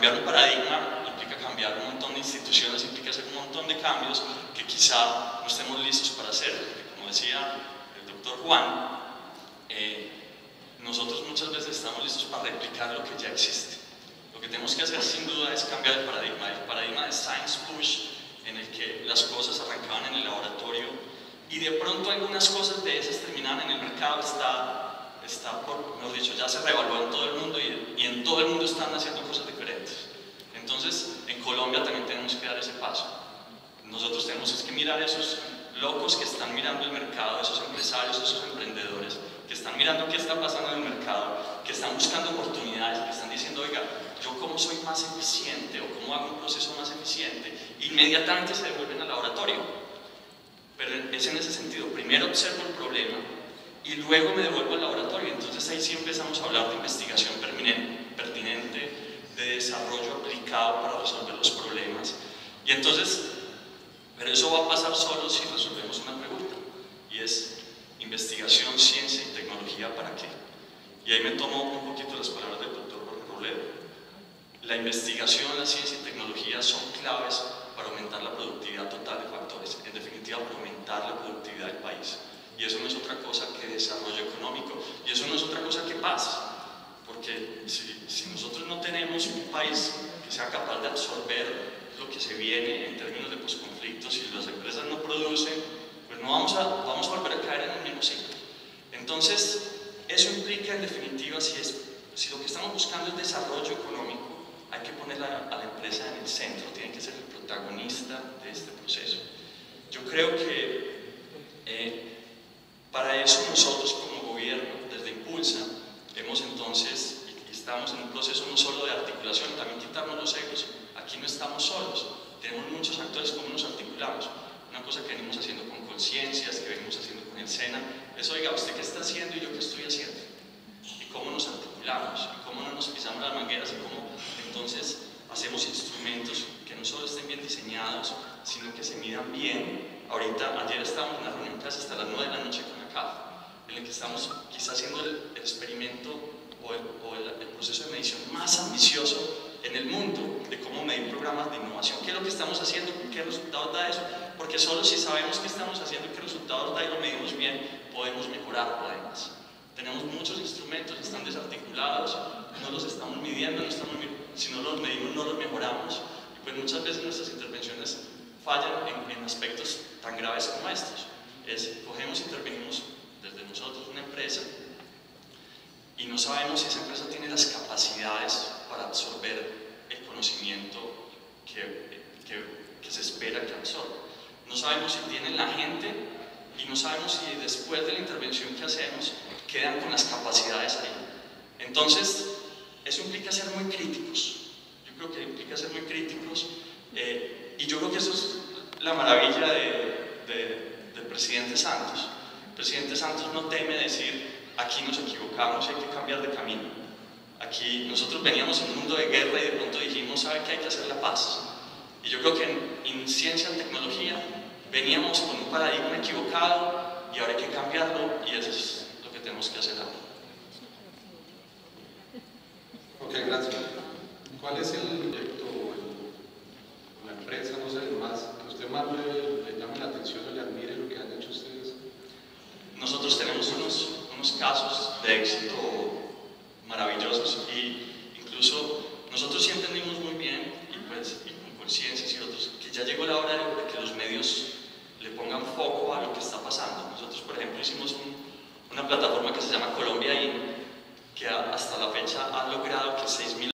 cambiar un paradigma implica cambiar un montón de instituciones, implica hacer un montón de cambios que quizá no estemos listos para hacer, porque como decía el doctor Juan, nosotros muchas veces estamos listos para replicar lo que ya existe. Lo que tenemos que hacer sin duda es cambiar el paradigma de science push, en el que las cosas arrancaban en el laboratorio y de pronto algunas cosas de esas terminaban en el mercado, mejor dicho, ya se reevaluó en todo el mundo y en todo el mundo están haciendo cosas diferentes. Entonces, en Colombia también tenemos que dar ese paso. Nosotros tenemos que mirar a esos locos que están mirando el mercado, esos empresarios, esos emprendedores, que están mirando qué está pasando en el mercado, que están buscando oportunidades, que están diciendo, oiga, yo cómo soy más eficiente o cómo hago un proceso más eficiente, inmediatamente se devuelven al laboratorio. Pero es en ese sentido, primero observo el problema y luego me devuelvo al laboratorio. Entonces ahí sí empezamos a hablar de investigación pertinente, de desarrollo aplicado para resolver los problemas. Y entonces, pero eso va a pasar solo si resolvemos una pregunta, y es investigación, ciencia y tecnología, ¿para qué? Y ahí me tomo un poquito las palabras del doctor Jorge Robledo. La investigación, la ciencia y tecnología son claves para aumentar la productividad total de factores, en definitiva para aumentar la productividad del país. Y eso no es otra cosa que desarrollo económico, y eso no es otra cosa que paz, porque si nosotros no tenemos un país que sea capaz de absorber lo que se viene en términos de posconflictos, si las empresas no producen, pues no vamos a volver a caer en el mismo ciclo. Entonces, eso implica en definitiva, si lo que estamos buscando es desarrollo económico, hay que poner a la empresa en el centro, tiene que ser el protagonista de este proceso. Yo creo que para eso nosotros como gobierno, desde Impulsa, hemos entonces, y estamos en un proceso no solo de articulación, también quitarnos los egos. Aquí no estamos solos, tenemos muchos actores. ¿Cómo nos articulamos? Una cosa que venimos haciendo con Conciencias, que venimos haciendo con el SENA, es, oiga, ¿usted qué está haciendo y yo qué estoy haciendo? Y cómo nos articulamos, y cómo no nos pisamos las mangueras, y cómo entonces hacemos instrumentos que no solo estén bien diseñados, sino que se midan bien. Ayer estábamos en una reunión casi hasta las 9 de la noche con la CAF, en el que estamos quizás haciendo el experimento o el proceso de medición más ambicioso en el mundo de cómo medir programas de innovación. ¿Qué es lo que estamos haciendo? ¿Qué resultados da eso? Porque solo si sabemos qué estamos haciendo y qué resultados da y lo medimos bien, podemos mejorarlo además. Tenemos muchos instrumentos, están desarticulados, no los estamos midiendo, si no los medimos no los mejoramos. Y pues muchas veces nuestras intervenciones fallan en aspectos tan graves como estos. Cogemos e intervenimos desde nosotros una empresa y no sabemos si esa empresa tiene las capacidades para absorber el conocimiento que se espera que absorba. No sabemos si tienen la gente y no sabemos si después de la intervención que hacemos quedan con las capacidades ahí. Entonces, eso implica ser muy críticos. Yo creo que implica ser muy críticos y yo creo que eso es la maravilla del presidente Santos. El presidente Santos no teme decir, aquí nos equivocamos, hay que cambiar de camino. Aquí nosotros veníamos en un mundo de guerra y de pronto dijimos, ¿sabe qué? Hay que hacer la paz. Y yo creo que en ciencia y tecnología veníamos con un paradigma equivocado y ahora hay que cambiarlo, y eso es lo que tenemos que hacer ahora. Ok, gracias. ¿Cuál es el proyecto o la empresa, no sé, que usted más le llame la atención o le admire lo que han hecho ustedes? Nosotros tenemos unos casos de éxito maravillosos, y incluso nosotros sí entendimos muy bien, y con Conciencias y otros, que ya llegó la hora de que los medios le pongan foco a lo que está pasando. Nosotros, por ejemplo, hicimos una plataforma que se llama Colombia In, que hasta la fecha ha logrado que 6.000